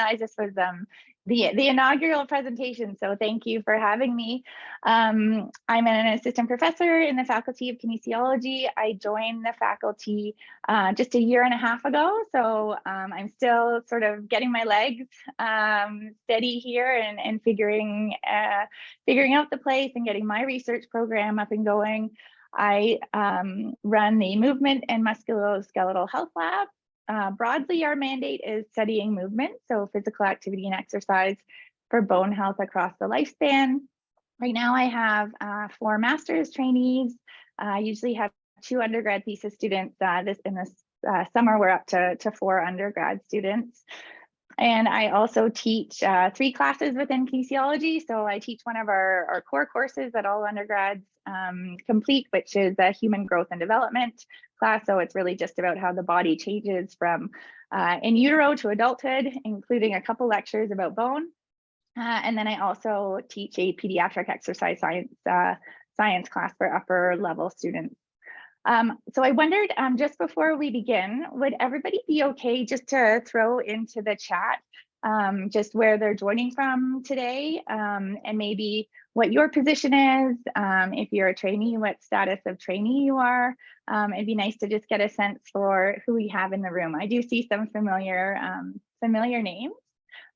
realize this was the inaugural presentation, so thank you for having me. I'm an assistant professor in the Faculty of Kinesiology. I joined the faculty just a year and a half ago, so I'm still sort of getting my legs steady here and figuring out the place and getting my research program up and going. I run the Movement and Musculoskeletal Health Lab. Broadly, our mandate is studying movement, so physical activity and exercise for bone health across the lifespan. Right now, I have 4 master's trainees. I usually have 2 undergrad thesis students. This summer, we're up to 4 undergrad students. And I also teach 3 classes within kinesiology. So I teach one of our core courses that all undergrads complete, which is a human growth and development class. So it's really just about how the body changes from in utero to adulthood, including a couple lectures about bone. And then I also teach a pediatric exercise science class for upper level students. So I wondered, just before we begin, would everybody be okay just to throw into the chat just where they're joining from today, and maybe what your position is, if you're a trainee, what status of trainee you are. It'd be nice to just get a sense for who we have in the room. I do see some familiar names,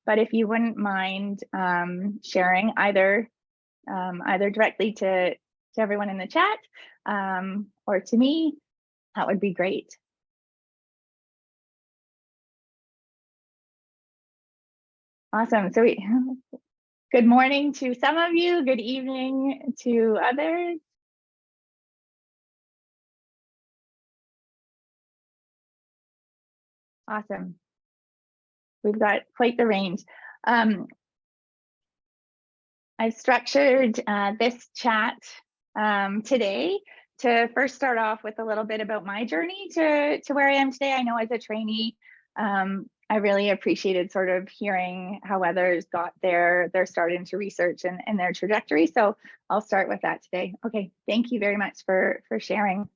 but if you wouldn't mind sharing either directly to everyone in the chat or to me, that would be great. Awesome. So good morning to some of you, good evening to others. Awesome. We've got quite the range. I've structured this chat today to first start off with a little bit about my journey to where I am today. I know as a trainee, I really appreciated sort of hearing how others got their start into research and their trajectory. So I'll start with that today. Okay, thank you very much for sharing.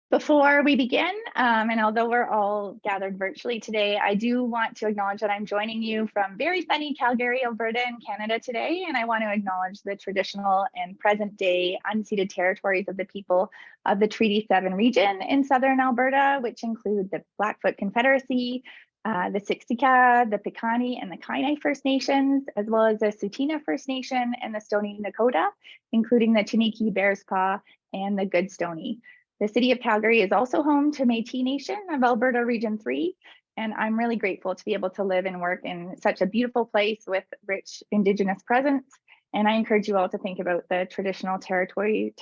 Before we begin, and although we're all gathered virtually today, I do want to acknowledge that I'm joining you from very sunny Calgary, Alberta in Canada today, and I want to acknowledge the traditional and present day unceded territories of the people of the Treaty 7 region in southern Alberta, which include the Blackfoot Confederacy, the Siksika, the Piikani, and the Kainai First Nations, as well as the Tsuut'ina First Nation and the Stoney Nakoda, including the Chiniki, Bearspaw, and the Goodstoney. The city of Calgary is also home to Métis Nation of Alberta Region 3, and I'm really grateful to be able to live and work in such a beautiful place with rich Indigenous presence. And I encourage you all to think about the traditional territories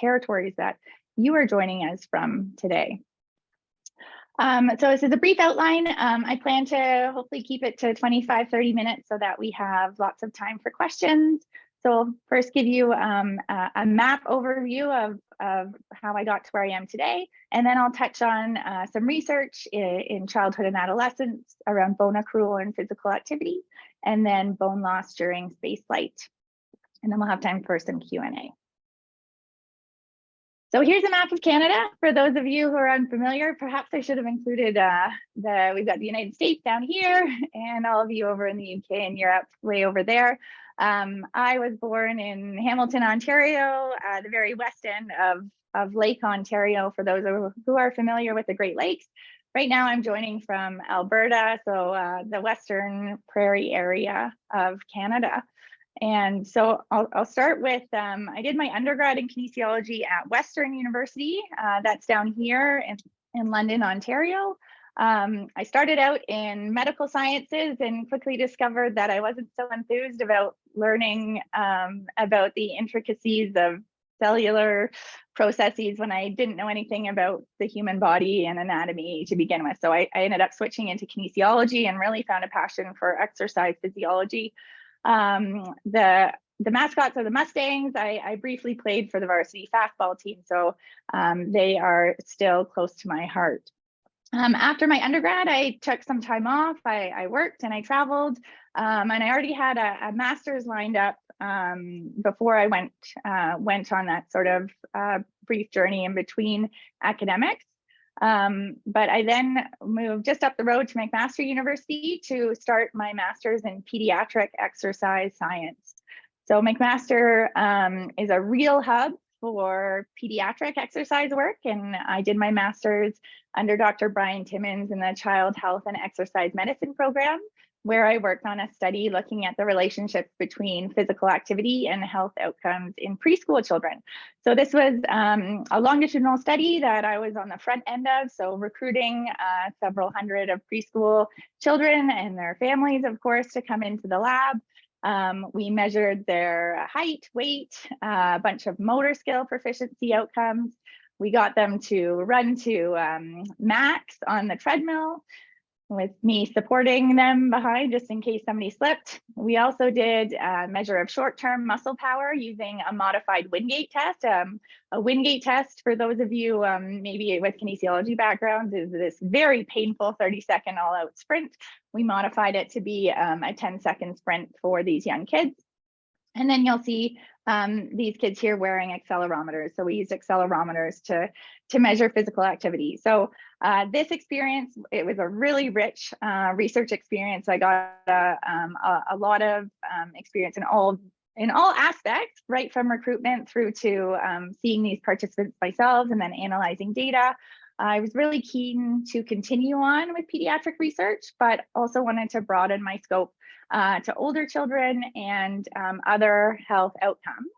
that you are joining us from today. So this is a brief outline. I plan to hopefully keep it to 25-30 minutes so that we have lots of time for questions. So I'll first give you a map overview of how I got to where I am today, and then I'll touch on some research in childhood and adolescence around bone accrual and physical activity, and then bone loss during spaceflight. And then we'll have time for some Q&A. So here's a map of Canada. For those of you who are unfamiliar, perhaps I should have included we've got the United States down here, and all of you over in the UK and Europe way over there. I was born in Hamilton, Ontario, the very west end of Lake Ontario, for those who are familiar with the Great Lakes. Right now I'm joining from Alberta, so the Western Prairie area of Canada. And so I'll start with, I did my undergrad in kinesiology at Western University. That's down here in London, Ontario. I started out in medical sciences and quickly discovered that I wasn't so enthused about learning about the intricacies of cellular processes when I didn't know anything about the human body and anatomy to begin with. So I ended up switching into kinesiology and really found a passion for exercise physiology. The mascots are the Mustangs. I briefly played for the varsity fastball team, so they are still close to my heart. After my undergrad, I took some time off. I worked and I traveled, and I already had a master's lined up before I went on that sort of brief journey in between academics. But I then moved just up the road to McMaster University to start my master's in pediatric exercise science. So McMaster is a real hub for pediatric exercise work, and I did my master's under Dr. Brian Timmons in the Child Health and Exercise Medicine program, where I worked on a study looking at the relationship between physical activity and health outcomes in preschool children. So this was a longitudinal study that I was on the front end of, so recruiting several hundred of preschool children and their families, of course, to come into the lab. We measured their height, weight, a bunch of motor skill proficiency outcomes. We got them to run to max on the treadmill, with me supporting them behind just in case somebody slipped. We also did a measure of short-term muscle power using a modified Wingate test. A Wingate test, for those of you maybe with kinesiology backgrounds, is this very painful 30-second all-out sprint. We modified it to be a 10-second sprint for these young kids. And then you'll see these kids here wearing accelerometers. So we used accelerometers to measure physical activity. So this experience, it was a really rich research experience. I got a lot of experience in all aspects, right from recruitment through to seeing these participants myself and then analyzing data. I was really keen to continue on with pediatric research, but also wanted to broaden my scope to older children and other health outcomes.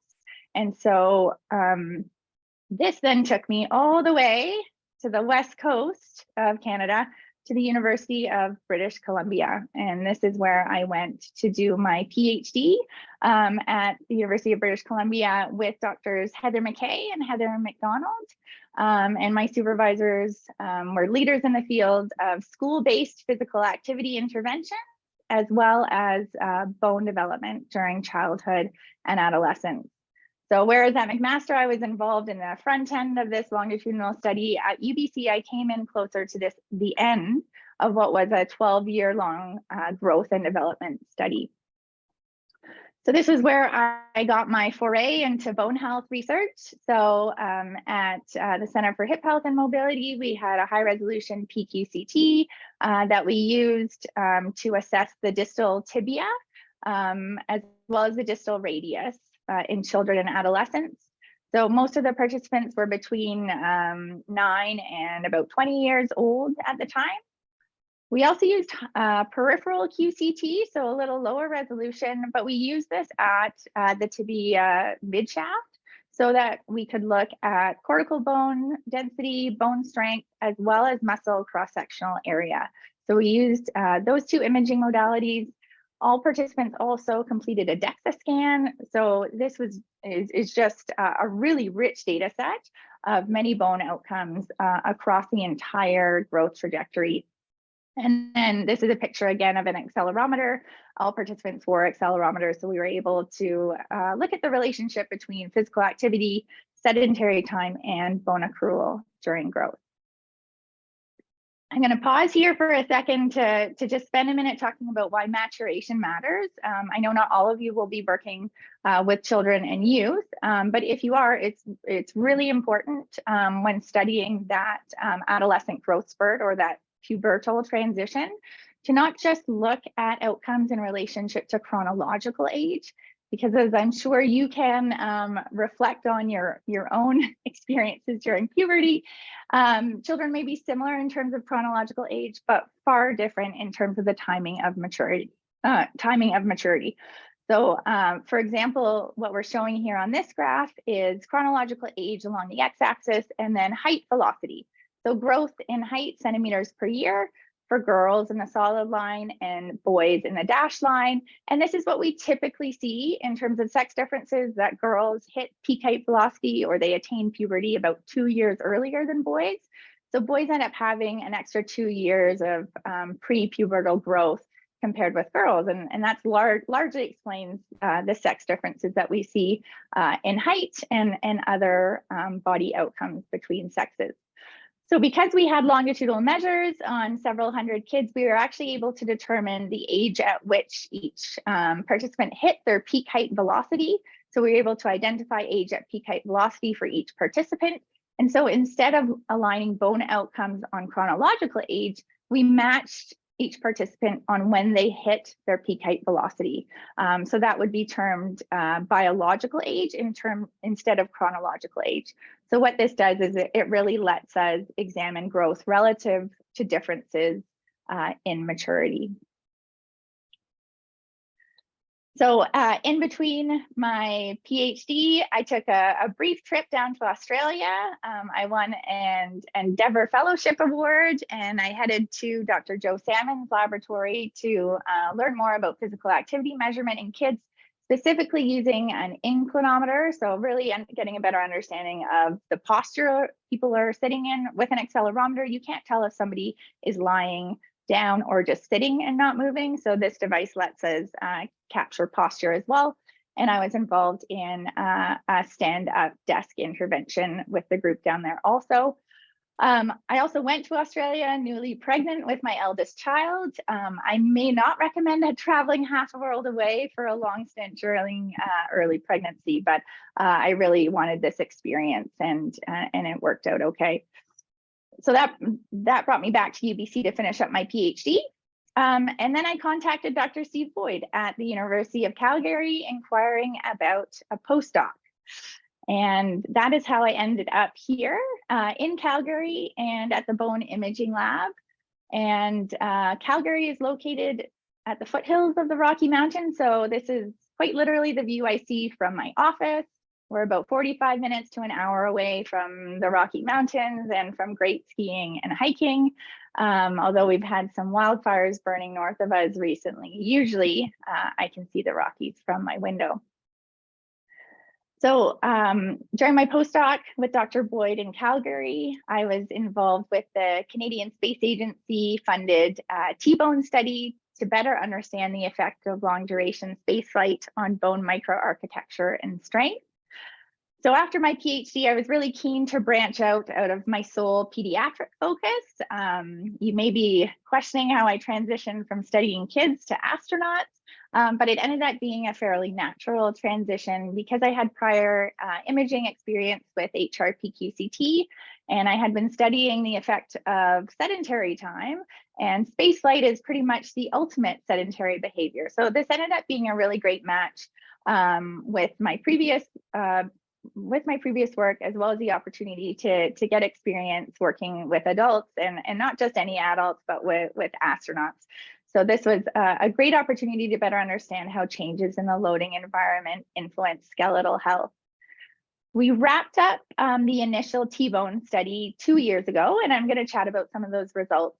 And so this then took me all the way to the west coast of Canada, to the University of British Columbia. And this is where I went to do my PhD at the University of British Columbia with Drs. Heather McKay and Heather McDonald. And my supervisors were leaders in the field of school-based physical activity intervention, as well as bone development during childhood and adolescence. So whereas at McMaster, I was involved in the front end of this longitudinal study, at UBC, I came in closer to the end of what was a 12-year-long growth and development study. So this is where I got my foray into bone health research. So at the Center for Hip Health and Mobility, we had a high-resolution pQCT that we used to assess the distal tibia, as well as the distal radius in children and adolescents. So most of the participants were between 9 and about 20 years old at the time. We also used peripheral QCT, so a little lower resolution, but we used this at the tibia midshaft so that we could look at cortical bone density, bone strength, as well as muscle cross-sectional area. So we used those two imaging modalities. All participants also completed a DEXA scan. So this is just a really rich data set of many bone outcomes across the entire growth trajectory. And then this is a picture again of an accelerometer. All participants wore accelerometers, so we were able to look at the relationship between physical activity, sedentary time, and bone accrual during growth. I'm going to pause here for a second to just spend a minute talking about why maturation matters. I know not all of you will be working with children and youth, but if you are, it's really important when studying that adolescent growth spurt or that pubertal transition to not just look at outcomes in relationship to chronological age, because as I'm sure you can reflect on your own experiences during puberty, children may be similar in terms of chronological age, but far different in terms of the timing of maturity. So for example, what we're showing here on this graph is chronological age along the x-axis and then height velocity. So growth in height centimeters per year for girls in the solid line and boys in the dashed line. And this is what we typically see in terms of sex differences, that girls hit peak height velocity or they attain puberty about 2 years earlier than boys. So boys end up having an extra 2 years of pre-pubertal growth compared with girls. And that's largely explains the sex differences that we see in height and other body outcomes between sexes. So because we had longitudinal measures on several hundred kids, we were actually able to determine the age at which each participant hit their peak height velocity. So we were able to identify age at peak height velocity for each participant And so instead of aligning bone outcomes on chronological age, we matched each participant on when they hit their peak height velocity. So that would be termed biological age instead of chronological age. So what this does is it really lets us examine growth relative to differences in maturity. So in between my PhD, I took a brief trip down to Australia. I won an Endeavour Fellowship Award, and I headed to Dr. Joe Salmon's laboratory to learn more about physical activity measurement in kids, specifically using an inclinometer. So really getting a better understanding of the posture people are sitting in. With an accelerometer, you can't tell if somebody is lying down or just sitting and not moving. So this device lets us capture posture as well. And I was involved in a stand-up desk intervention with the group down there also. I also went to Australia newly pregnant with my eldest child. I may not recommend traveling half a world away for a long stint during early pregnancy, but I really wanted this experience, and it worked out okay. So that brought me back to UBC to finish up my PhD. And then I contacted Dr. Steve Boyd at the University of Calgary inquiring about a postdoc. And that is how I ended up here in Calgary and at the Bone Imaging Lab. And Calgary is located at the foothills of the Rocky Mountains. So this is quite literally the view I see from my office. We're about 45 minutes to an hour away from the Rocky Mountains and from great skiing and hiking. Although we've had some wildfires burning north of us recently, usually I can see the Rockies from my window. So during my postdoc with Dr. Boyd in Calgary, I was involved with the Canadian Space Agency funded T-bone study to better understand the effect of long duration spaceflight on bone microarchitecture and strength. So after my PhD, I was really keen to branch out of my sole pediatric focus. You may be questioning how I transitioned from studying kids to astronauts, but it ended up being a fairly natural transition because I had prior imaging experience with HR-pQCT, and I had been studying the effect of sedentary time, and spaceflight is pretty much the ultimate sedentary behavior. So this ended up being a really great match with my previous work, as well as the opportunity to get experience working with adults, and not just any adults, but with astronauts. So this was a great opportunity to better understand how changes in the loading environment influence skeletal health. We wrapped up the initial T-bone study 2 years ago, and I'm going to chat about some of those results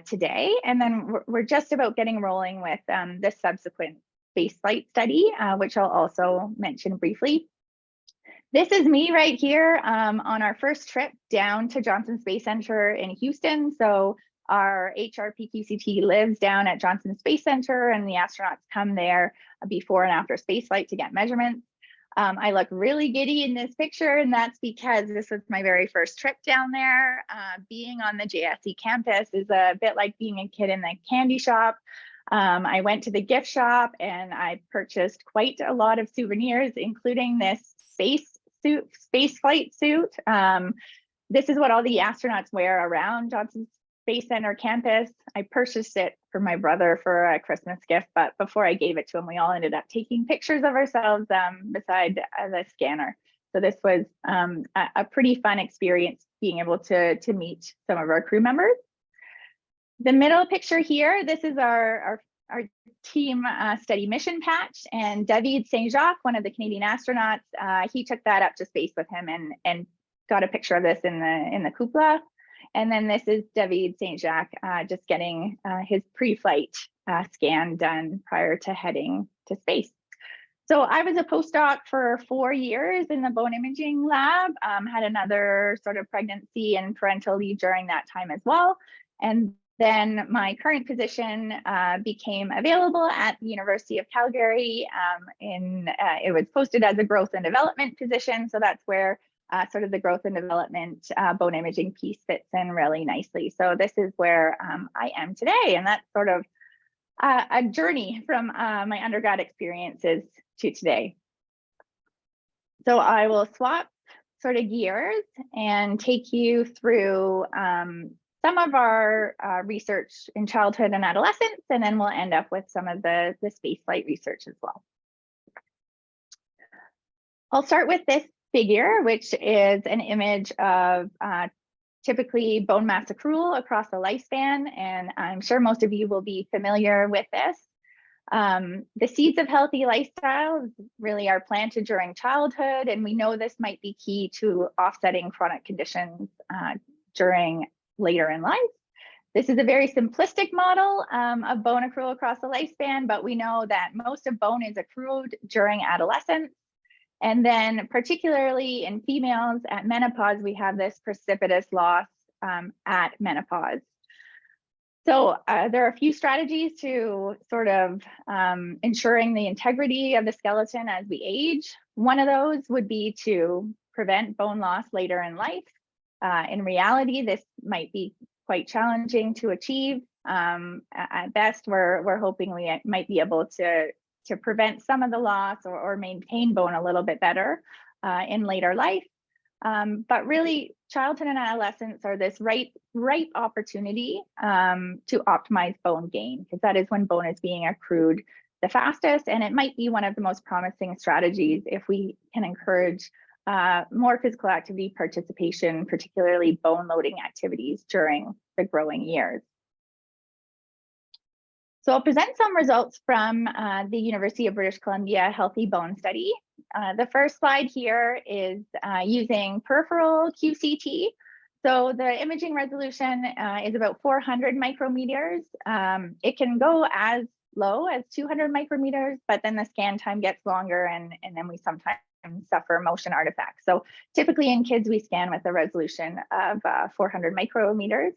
today. And then we're just about getting rolling with the subsequent spaceflight study, which I'll also mention briefly. This is me right here on our first trip down to Johnson Space Center in Houston. So our HR-pQCT lives down at Johnson Space Center, and the astronauts come there before and after spaceflight to get measurements. I look really giddy in this picture, and that's because this was my very first trip down there. Being on the JSC campus is a bit like being a kid in the candy shop. I went to the gift shop and I purchased quite a lot of souvenirs, including this spaceflight suit. This is what all the astronauts wear around Johnson Space Center campus. I purchased it for my brother for a Christmas gift, but before I gave it to him, we all ended up taking pictures of ourselves beside the scanner. So this was a pretty fun experience, being able to meet some of our crew members. The middle picture here, this is our team study mission patch, and David Saint-Jacques, one of the Canadian astronauts, he took that up to space with him and got a picture of this in the cupola. And then this is David Saint-Jacques just getting his pre-flight scan done prior to heading to space. So I was a postdoc for 4 years in the bone imaging lab, had another sort of pregnancy and parental leave during that time as well. And then my current position became available at the University of Calgary. It was posted as a growth and development position. So that's where sort of the growth and development bone imaging piece fits in really nicely. So this is where I am today. And that's sort of a journey from my undergrad experiences to today. So I will swap sort of gears and take you through some of our research in childhood and adolescence, and then we'll end up with some of the spaceflight research as well. I'll start with this figure, which is an image of typically bone mass accrual across the lifespan, and I'm sure most of you will be familiar with this. The seeds of healthy lifestyles really are planted during childhood, and we know this might be key to offsetting chronic conditions during later in life. This is a very simplistic model of bone accrual across the lifespan, but we know that most of bone is accrued during adolescence. And then particularly in females at menopause, we have this precipitous loss at menopause. So there are a few strategies to sort of ensuring the integrity of the skeleton as we age. One of those would be to prevent bone loss later in life. In reality, this might be quite challenging to achieve. At best, we're hoping we might be able to prevent some of the loss or maintain bone a little bit better in later life. But really, childhood and adolescence are this ripe opportunity to optimize bone gain, because that is when bone is being accrued the fastest, and it might be one of the most promising strategies if we can encourage more physical activity participation, particularly bone loading activities during the growing years. So I'll present some results from the University of British Columbia Healthy Bone Study. The first slide here is using peripheral QCT. So the imaging resolution is about 400 micrometers. It can go as low as 200 micrometers, but then the scan time gets longer, and then we sometimes suffer motion artifacts. So typically in kids, we scan with a resolution of 400 micrometers.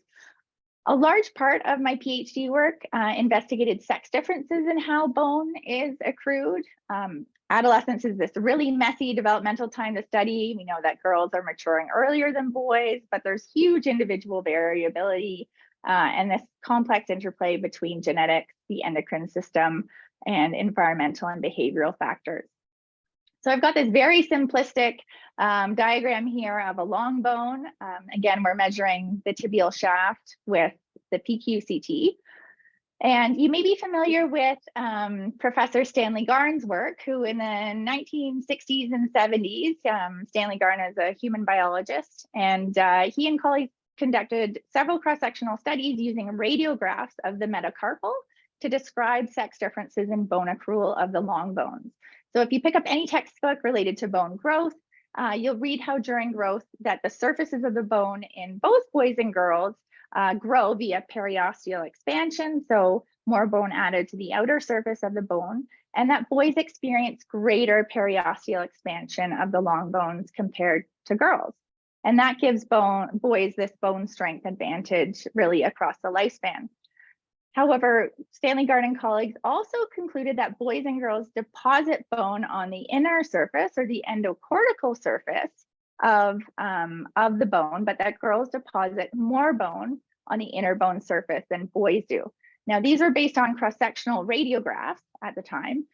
A large part of my PhD work investigated sex differences in how bone is accrued. Adolescence is this really messy developmental time to study. We know that girls are maturing earlier than boys, but there's huge individual variability and this complex interplay between genetics, the endocrine system, and environmental and behavioral factors. So I've got this very simplistic diagram here of a long bone. Again, we're measuring the tibial shaft with the pQCT. And you may be familiar with Professor Stanley Garn's work, who in the 1960s and 70s, Stanley Garn is a human biologist, and he and colleagues conducted several cross-sectional studies using radiographs of the metacarpal to describe sex differences in bone accrual of the long bones. So if you pick up any textbook related to bone growth, you'll read how during growth that the surfaces of the bone in both boys and girls grow via periosteal expansion, so more bone added to the outer surface of the bone, and that boys experience greater periosteal expansion of the long bones compared to girls. And that gives boys this bone strength advantage really across the lifespan. However, Stanley Garn and colleagues also concluded that boys and girls deposit bone on the inner surface or the endocortical surface of the bone, but that girls deposit more bone on the inner bone surface than boys do. Now, these are based on cross-sectional radiographs at the time.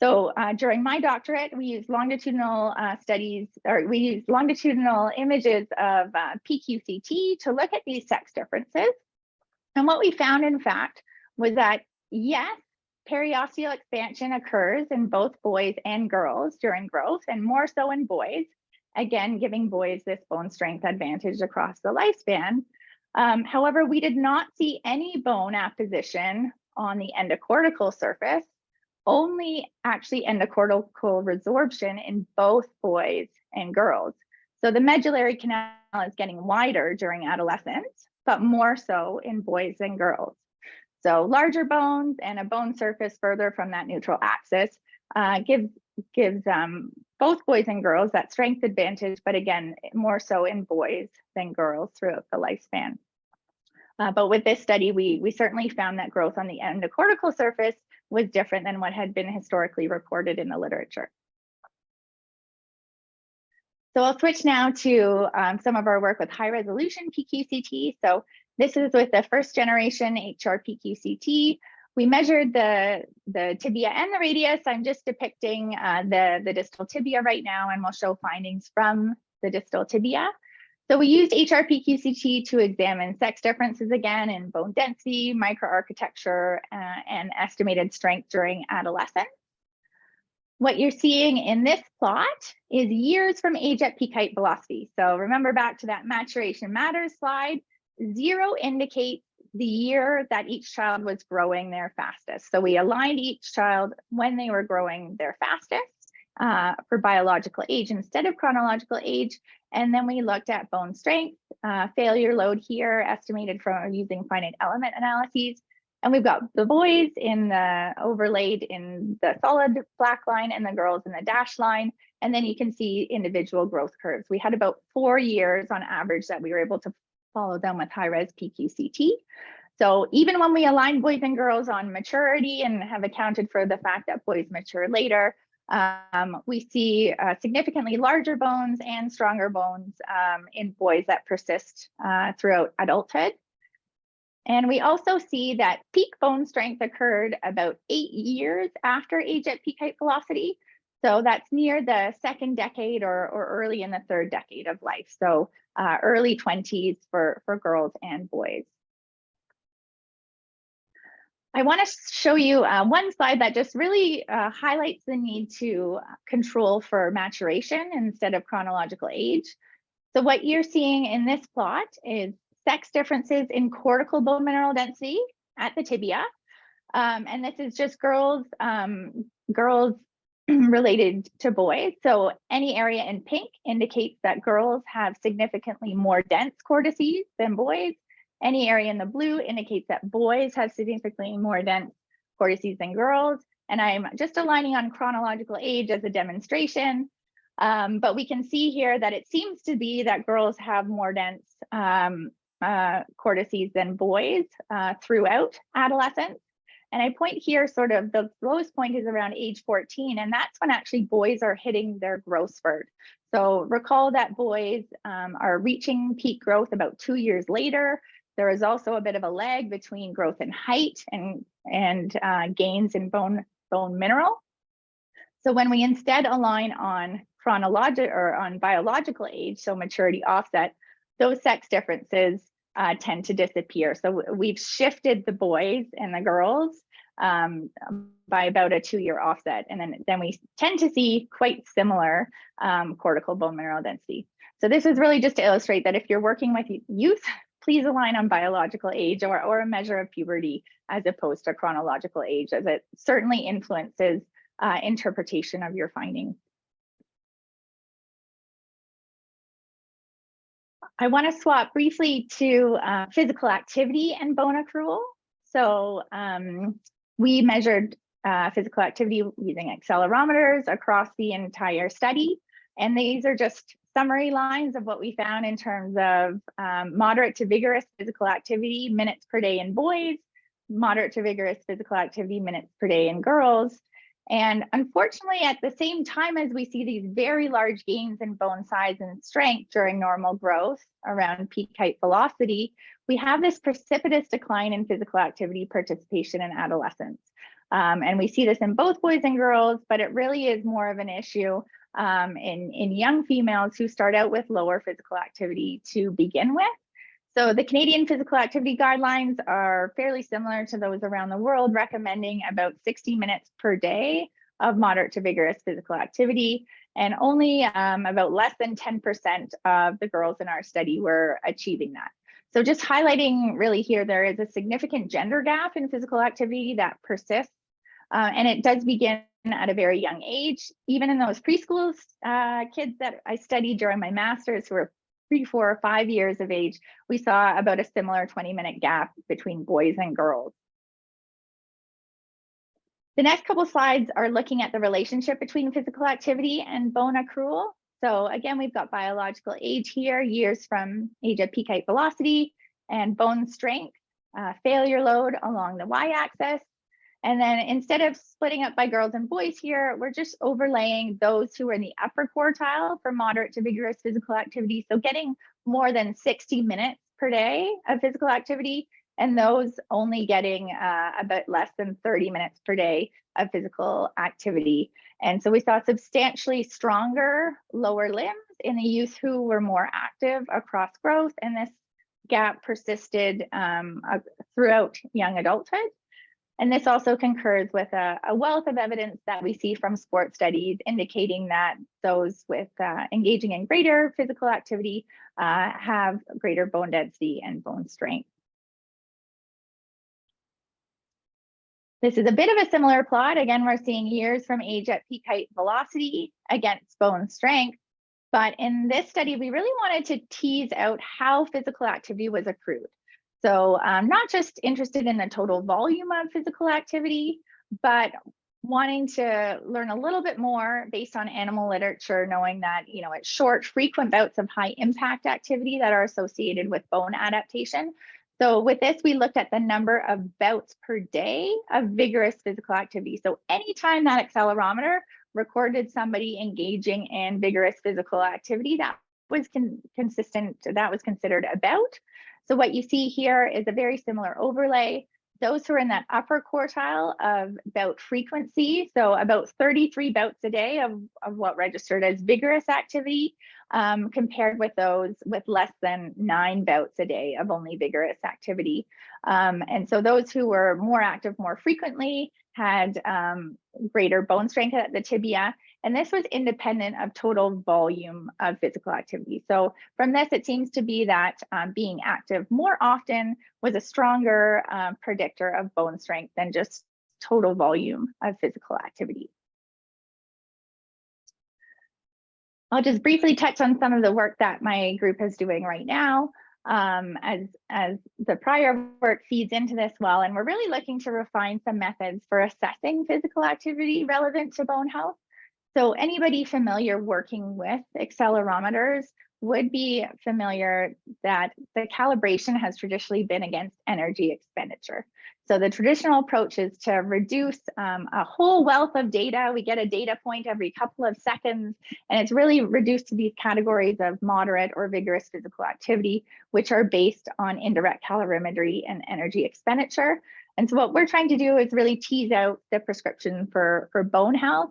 So during my doctorate, we used longitudinal longitudinal images of pQCT to look at these sex differences. And what we found, in fact, was that, yes, periosteal expansion occurs in both boys and girls during growth, and more so in boys, again, giving boys this bone strength advantage across the lifespan. However, we did not see any bone apposition on the endocortical surface, only actually endocortical resorption in both boys and girls. So the medullary canal is getting wider during adolescence, but more so in boys and girls. So larger bones and a bone surface further from that neutral axis gives both boys and girls that strength advantage, but again, more so in boys than girls throughout the lifespan. But with this study, we certainly found that growth on the endocortical surface was different than what had been historically reported in the literature. So I'll switch now to some of our work with high resolution pQCT. So this is with the first generation HR-pQCT. We measured the tibia and the radius. I'm just depicting the distal tibia right now, and we'll show findings from the distal tibia. So we used HR-pQCT to examine sex differences again in bone density, microarchitecture, and estimated strength during adolescence. What you're seeing in this plot is years from age at peak height velocity. So remember back to that maturation matters slide, 0 indicates the year that each child was growing their fastest. So we aligned each child when they were growing their fastest for biological age instead of chronological age. And then we looked at bone strength, failure load here, estimated from using finite element analyses. And we've got the boys in the overlaid in the solid black line and the girls in the dashed line. And then you can see individual growth curves. We had about 4 years on average that we were able to follow them with high-res PQCT. So even when we align boys and girls on maturity and have accounted for the fact that boys mature later, we see significantly larger bones and stronger bones in boys that persist throughout adulthood. And we also see that peak bone strength occurred about 8 years after age at peak height velocity. So that's near the second decade or early in the third decade of life. So early 20s for girls and boys. I want to show you one slide that just really highlights the need to control for maturation instead of chronological age. So what you're seeing in this plot is sex differences in cortical bone mineral density at the tibia. And this is just girls related to boys. So any area in pink indicates that girls have significantly more dense cortices than boys. Any area in the blue indicates that boys have significantly more dense cortices than girls. And I'm just aligning on chronological age as a demonstration. But we can see here that it seems to be that girls have more dense cortices than boys throughout adolescence. And I point here sort of the lowest point is around age 14, and that's when actually boys are hitting their growth spurt. So recall that boys are reaching peak growth about 2 years later. There is also a bit of a lag between growth in height and gains in bone mineral. So when we instead align on chronological or on biological age, so maturity offset, those sex differences tend to disappear. So we've shifted the boys and the girls by about a 2-year offset. And then we tend to see quite similar cortical bone mineral density. So this is really just to illustrate that if you're working with youth, please align on biological age or a measure of puberty as opposed to chronological age, as it certainly influences interpretation of your findings. I want to swap briefly to physical activity and bone accrual. So we measured physical activity using accelerometers across the entire study. And these are just summary lines of what we found in terms of moderate to vigorous physical activity minutes per day in boys, moderate to vigorous physical activity minutes per day in girls. And unfortunately, at the same time as we see these very large gains in bone size and strength during normal growth around peak height velocity, we have this precipitous decline in physical activity participation in adolescence. And we see this in both boys and girls, but it really is more of an issue in young females who start out with lower physical activity to begin with. So the Canadian physical activity guidelines are fairly similar to those around the world, recommending about 60 minutes per day of moderate to vigorous physical activity. And only about less than 10% of the girls in our study were achieving that. So just highlighting really here, there is a significant gender gap in physical activity that persists. And it does begin at a very young age. Even in those preschool kids that I studied during my master's who were 3, 4, or 5 years of age, we saw about a similar 20-minute gap between boys and girls. The next couple slides are looking at the relationship between physical activity and bone accrual. So again, we've got biological age here, years from age at peak height velocity, and bone strength, failure load along the y-axis. And then instead of splitting up by girls and boys here, we're just overlaying those who are in the upper quartile for moderate to vigorous physical activity. So getting more than 60 minutes per day of physical activity, and those only getting about less than 30 minutes per day of physical activity. And so we saw substantially stronger lower limbs in the youth who were more active across growth, and this gap persisted throughout young adulthood. And this also concurs with a wealth of evidence that we see from sport studies indicating that those with engaging in greater physical activity have greater bone density and bone strength. This is a bit of a similar plot. Again, we're seeing years from age at peak height velocity against bone strength. But in this study, we really wanted to tease out how physical activity was accrued. So I'm not just interested in the total volume of physical activity, but wanting to learn a little bit more based on animal literature, knowing that, you know, it's short, frequent bouts of high impact activity that are associated with bone adaptation. So with this, we looked at the number of bouts per day of vigorous physical activity. So anytime that accelerometer recorded somebody engaging in vigorous physical activity, that was consistent, that was considered a bout. So what you see here is a very similar overlay. Those who are in that upper quartile of bout frequency, so about 33 bouts a day of what registered as vigorous activity, compared with those with less than 9 bouts a day of only vigorous activity. And so those who were more active more frequently had greater bone strength at the tibia, and this was independent of total volume of physical activity. So from this, it seems to be that being active more often was a stronger predictor of bone strength than just total volume of physical activity. I'll just briefly touch on some of the work that my group is doing right now, as the prior work feeds into this well, and we're really looking to refine some methods for assessing physical activity relevant to bone health. So anybody familiar working with accelerometers would be familiar that the calibration has traditionally been against energy expenditure. So the traditional approach is to reduce a whole wealth of data. We get a data point every couple of seconds, and it's really reduced to these categories of moderate or vigorous physical activity, which are based on indirect calorimetry and energy expenditure. And so what we're trying to do is really tease out the prescription for bone health.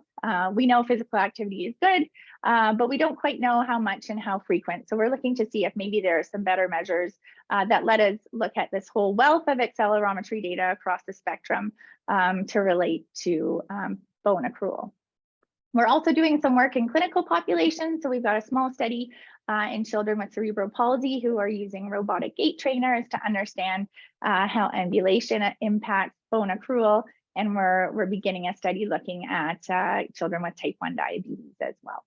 We know physical activity is good, but we don't quite know how much and how frequent. So we're looking to see if maybe there are some better measures that let us look at this whole wealth of accelerometry data across the spectrum to relate to bone accrual. We're also doing some work in clinical populations. So we've got a small study in children with cerebral palsy who are using robotic gait trainers to understand how ambulation impacts bone accrual. And we're beginning a study looking at children with type 1 diabetes as well.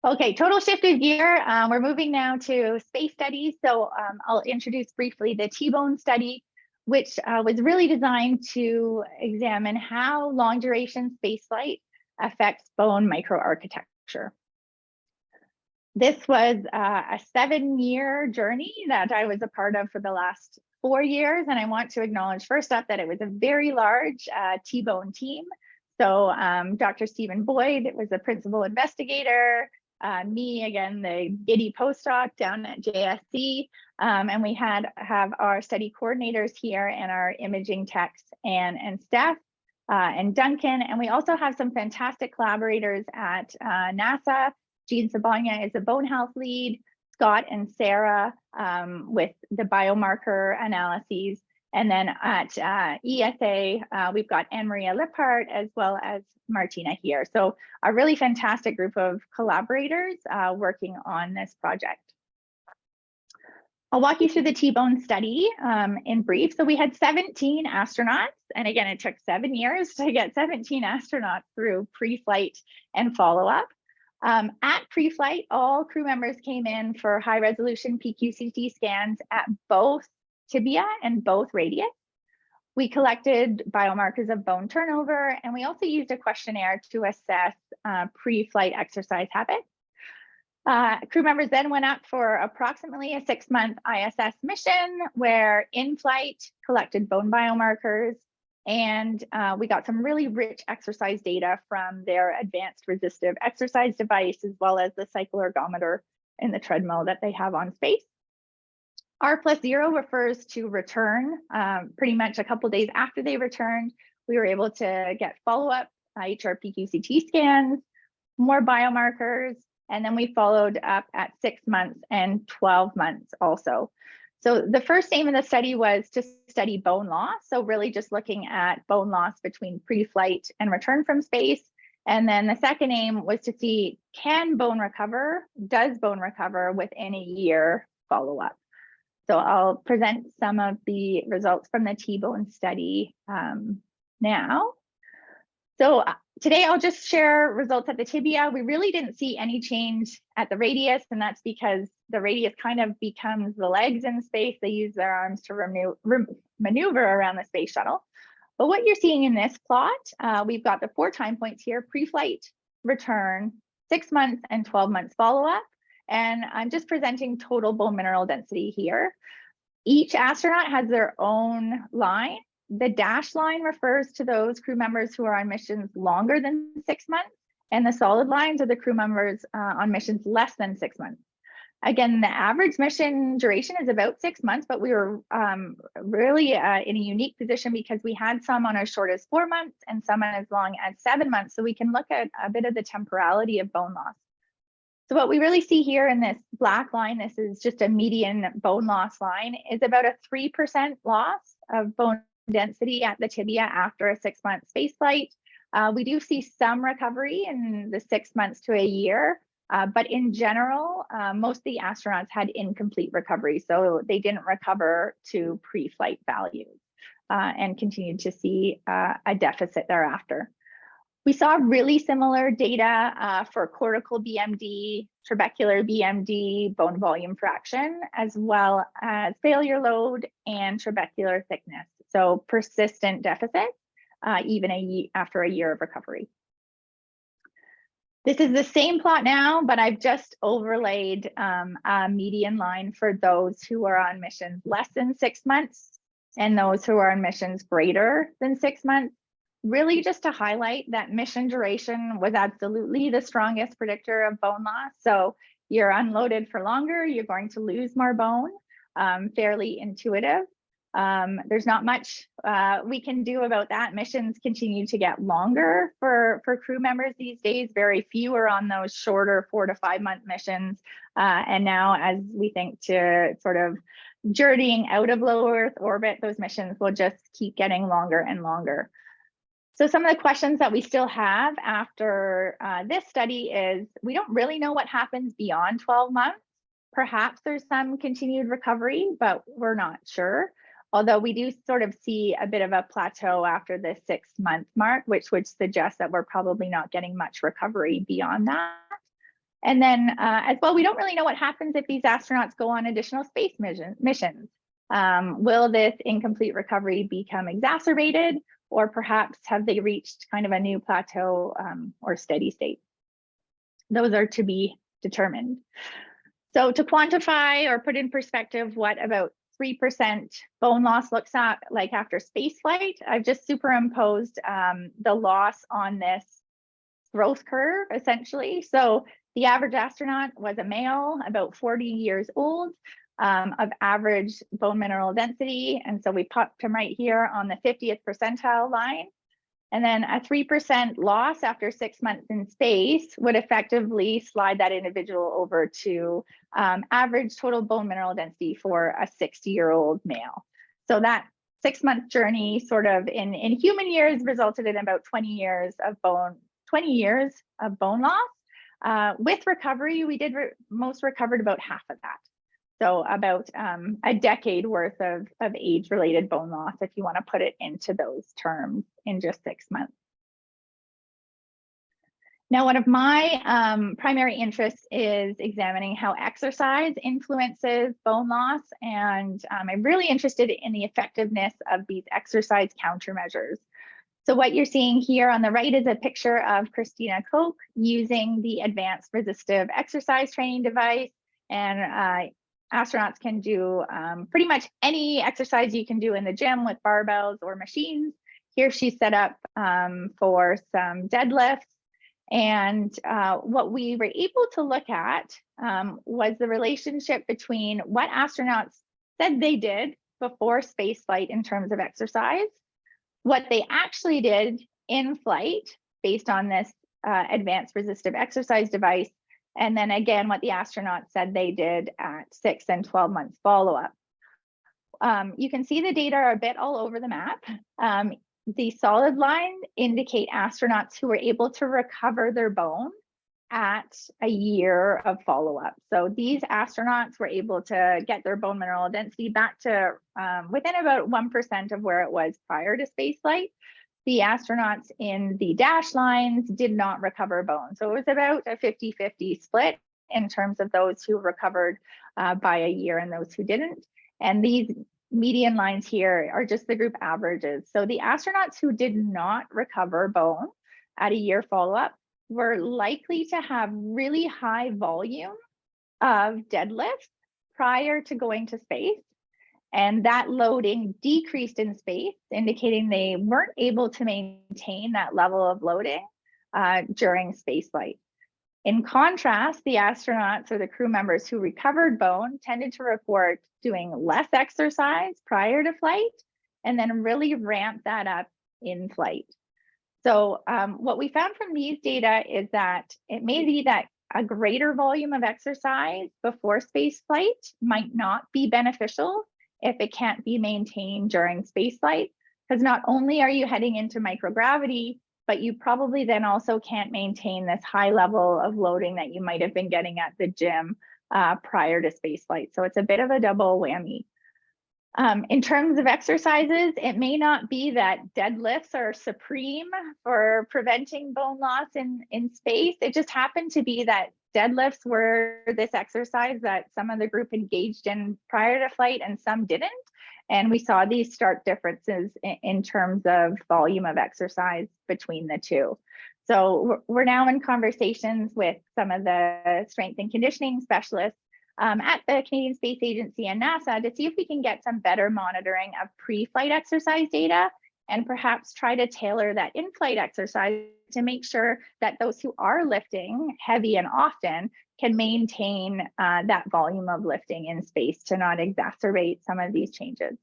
Okay, total shift of gear. We're moving now to space studies. So I'll introduce briefly the T-bone study, which was really designed to examine how long duration spaceflight affects bone microarchitecture. This was a 7-year journey that I was a part of for the last 4 years. And I want to acknowledge first up that it was a very large T-bone team. So Dr. Stephen Boyd was the principal investigator, me, again, the giddy postdoc down at JSC, and we have our study coordinators here and our imaging techs and staff, and Duncan. And we also have some fantastic collaborators at NASA. Jean Sabanya is a bone health lead, Scott and Sarah with the biomarker analyses. And then at ESA, we've got Anne-Maria Liphart as well as Martina here. So a really fantastic group of collaborators working on this project. I'll walk you through the T-bone study in brief. So we had 17 astronauts. And again, it took 7 years to get 17 astronauts through pre-flight and follow-up. At pre-flight, all crew members came in for high-resolution pQCT scans at both tibia and both radius. We collected biomarkers of bone turnover, and we also used a questionnaire to assess pre-flight exercise habits. Crew members then went up for approximately a 6-month ISS mission where in-flight collected bone biomarkers, and we got some really rich exercise data from their advanced resistive exercise device, as well as the cycloergometer in the treadmill that they have on space. R+0 refers to return, pretty much a couple days after they returned. We were able to get follow-up HR-pQCT scans, more biomarkers, and then we followed up at 6 months and 12 months also. So the first aim of the study was to study bone loss. So really just looking at bone loss between pre-flight and return from space. And then the second aim was to see, can bone recover? Does bone recover within a year follow-up? So I'll present some of the results from the T-bone study now. So today I'll just share results at the tibia. We really didn't see any change at the radius, and that's because the radius kind of becomes the legs in space. They use their arms to maneuver around the space shuttle. But what you're seeing in this plot, we've got the 4 time points here: pre-flight, return, 6 months, and 12 months follow-up. And I'm just presenting total bone mineral density here. Each astronaut has their own line. The dashed line refers to those crew members who are on missions longer than 6 months, and the solid lines are the crew members on missions less than 6 months. Again, the average mission duration is about 6 months, but we were really in a unique position because we had some on as short as 4 months and some as long as 7 months. So we can look at a bit of the temporality of bone loss. So what we really see here in this black line, this is just a median bone loss line, is about a 3% loss of bone density at the tibia after a 6 month space flight. We do see some recovery in the 6 months to a year, but in general, most of the astronauts had incomplete recovery. So they didn't recover to pre-flight values and continued to see a deficit thereafter. We saw really similar data for cortical BMD, trabecular BMD, bone volume fraction, as well as failure load and trabecular thickness. So persistent deficit, even after a year of recovery. This is the same plot now, but I've just overlaid a median line for those who are on missions less than 6 months and those who are on missions greater than 6 months. Really just to highlight that mission duration was absolutely the strongest predictor of bone loss. So you're unloaded for longer, you're going to lose more bone, fairly intuitive. There's not much we can do about that. Missions continue to get longer for crew members these days. Very few are on those shorter 4 to 5 month missions. And now as we think to sort of journeying out of low Earth orbit, those missions will just keep getting longer and longer. So some of the questions that we still have after this study is, we don't really know what happens beyond 12 months. Perhaps there's some continued recovery, but we're not sure. Although we do sort of see a bit of a plateau after the 6 month mark, which would suggest that we're probably not getting much recovery beyond that. And then as well, we don't really know what happens if these astronauts go on additional space missions. Will this incomplete recovery become exacerbated, or perhaps have they reached kind of a new plateau or steady state? Those are to be determined. So to quantify or put in perspective what about 3% bone loss looks like after space flight, I've just superimposed the loss on this growth curve, essentially. So the average astronaut was a male, about 40 years old, of average bone mineral density. And so we popped him right here on the 50th percentile line. And then a 3% loss after 6 months in space would effectively slide that individual over to average total bone mineral density for a 60-year-old male. So that 6 month journey sort of in human years resulted in about 20 years of bone loss. With recovery, we did most recovered about half of that. So about a decade worth of age-related bone loss, if you want to put it into those terms, in just 6 months. Now, one of my primary interests is examining how exercise influences bone loss, and I'm really interested in the effectiveness of these exercise countermeasures. So what you're seeing here on the right is a picture of Christina Koch using the advanced resistive exercise training device, and astronauts can do pretty much any exercise you can do in the gym with barbells or machines. Here she's set up for some deadlifts. And what we were able to look at was the relationship between what astronauts said they did before spaceflight in terms of exercise What they actually did in flight, based on this advanced resistive exercise device, and then again, what the astronauts said they did at 6 and 12 months follow-up. You can see the data are a bit all over the map. The solid lines indicate astronauts who were able to recover their bone at a year of follow-up. So these astronauts were able to get their bone mineral density back to within about 1% of where it was prior to spaceflight. The astronauts in the dashed lines did not recover bone. So it was about a 50-50 split in terms of those who recovered by a year and those who didn't. And these median lines here are just the group averages. So the astronauts who did not recover bone at a year follow-up were likely to have really high volume of deadlifts prior to going to space. And that loading decreased in space, indicating they weren't able to maintain that level of loading during spaceflight. In contrast, the astronauts or the crew members who recovered bone tended to report doing less exercise prior to flight and then really ramp that up in flight. So what we found from these data is that it may be that a greater volume of exercise before spaceflight might not be beneficial if it can't be maintained during spaceflight, because not only are you heading into microgravity, but you probably then also can't maintain this high level of loading that you might have been getting at the gym prior to spaceflight. So it's a bit of a double whammy. In terms of exercises, it may not be that deadlifts are supreme for preventing bone loss in space. It just happened to be that deadlifts were this exercise that some of the group engaged in prior to flight and some didn't. And we saw these stark differences in terms of volume of exercise between the two. So we're now in conversations with some of the strength and conditioning specialists at the Canadian Space Agency and NASA to see if we can get some better monitoring of pre-flight exercise data and perhaps try to tailor that in-flight exercise to make sure that those who are lifting heavy and often can maintain that volume of lifting in space to not exacerbate some of these changes.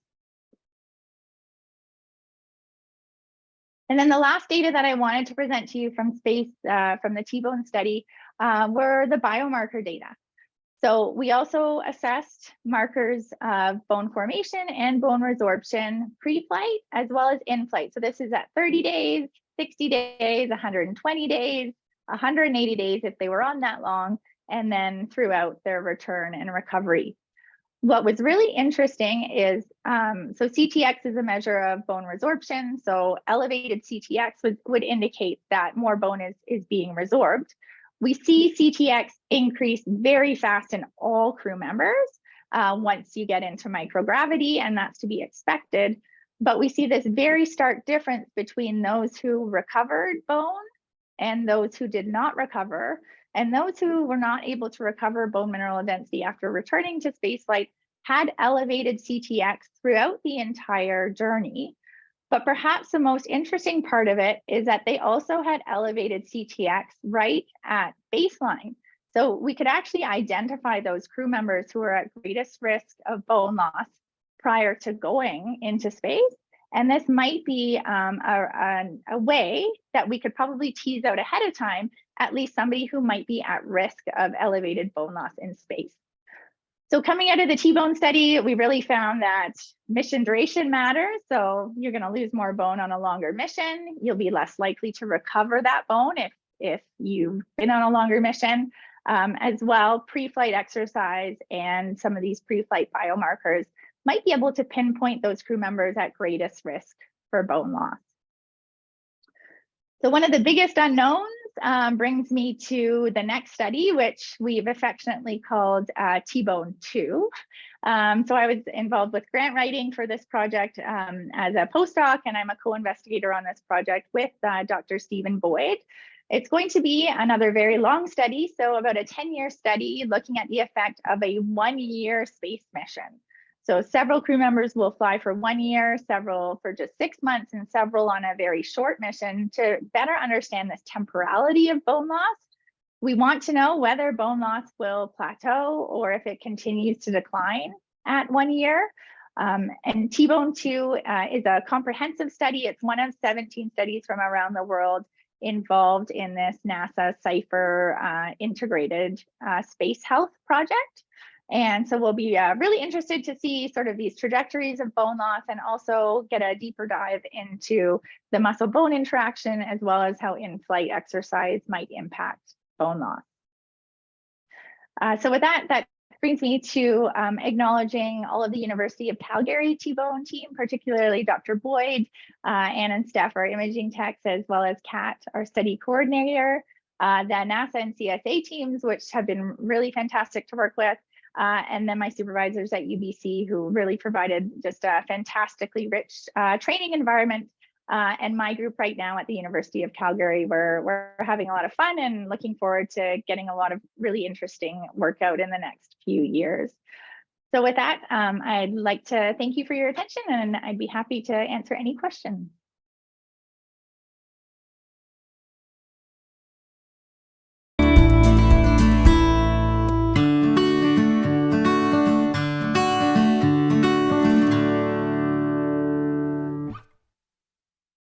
And then the last data that I wanted to present to you from space, from the T-bone study, were the biomarker data. So we also assessed markers of bone formation and bone resorption pre-flight as well as in-flight. So this is at 30 days, 60 days, 120 days, 180 days if they were on that long, and then throughout their return and recovery. What was really interesting is, so CTX is a measure of bone resorption. So elevated CTX would indicate that more bone is being resorbed. We see CTX increase very fast in all crew members once you get into microgravity, and that's to be expected. But we see this very stark difference between those who recovered bone and those who did not recover. And those who were not able to recover bone mineral density after returning to spaceflight had elevated CTX throughout the entire journey. But perhaps the most interesting part of it is that they also had elevated CTX right at baseline. So we could actually identify those crew members who are at greatest risk of bone loss prior to going into space. And this might be a way that we could probably tease out ahead of time, at least somebody who might be at risk of elevated bone loss in space. So coming out of the T-bone study, we really found that mission duration matters. So you're going to lose more bone on a longer mission. You'll be less likely to recover that bone if you've been on a longer mission. As well, pre-flight exercise and some of these pre-flight biomarkers might be able to pinpoint those crew members at greatest risk for bone loss. So one of the biggest unknowns brings me to the next study, which we've affectionately called T-bone 2. So I was involved with grant writing for this project as a postdoc, and I'm a co-investigator on this project with Dr. Stephen Boyd. It's going to be another very long study, so about a 10-year study looking at the effect of a 1-year space mission. So several crew members will fly for 1 year, several for just 6 months, and several on a very short mission to better understand this temporality of bone loss. We want to know whether bone loss will plateau or if it continues to decline at 1 year. And T-Bone 2 is a comprehensive study. It's one of 17 studies from around the world involved in this NASA CIPHER integrated space health project. And so we'll be really interested to see sort of these trajectories of bone loss and also get a deeper dive into the muscle bone interaction, as well as how in-flight exercise might impact bone loss. So with that brings me to acknowledging all of the University of Calgary T-Bone team, particularly Dr. Boyd, Ann and Steph, our imaging techs, as well as Kat, our study coordinator, the NASA and CSA teams, which have been really fantastic to work with, and then my supervisors at UBC, who really provided just a fantastically rich training environment. And my group right now at the University of Calgary, we're having a lot of fun and looking forward to getting a lot of really interesting work out in the next few years. So with that, I'd like to thank you for your attention, and I'd be happy to answer any questions.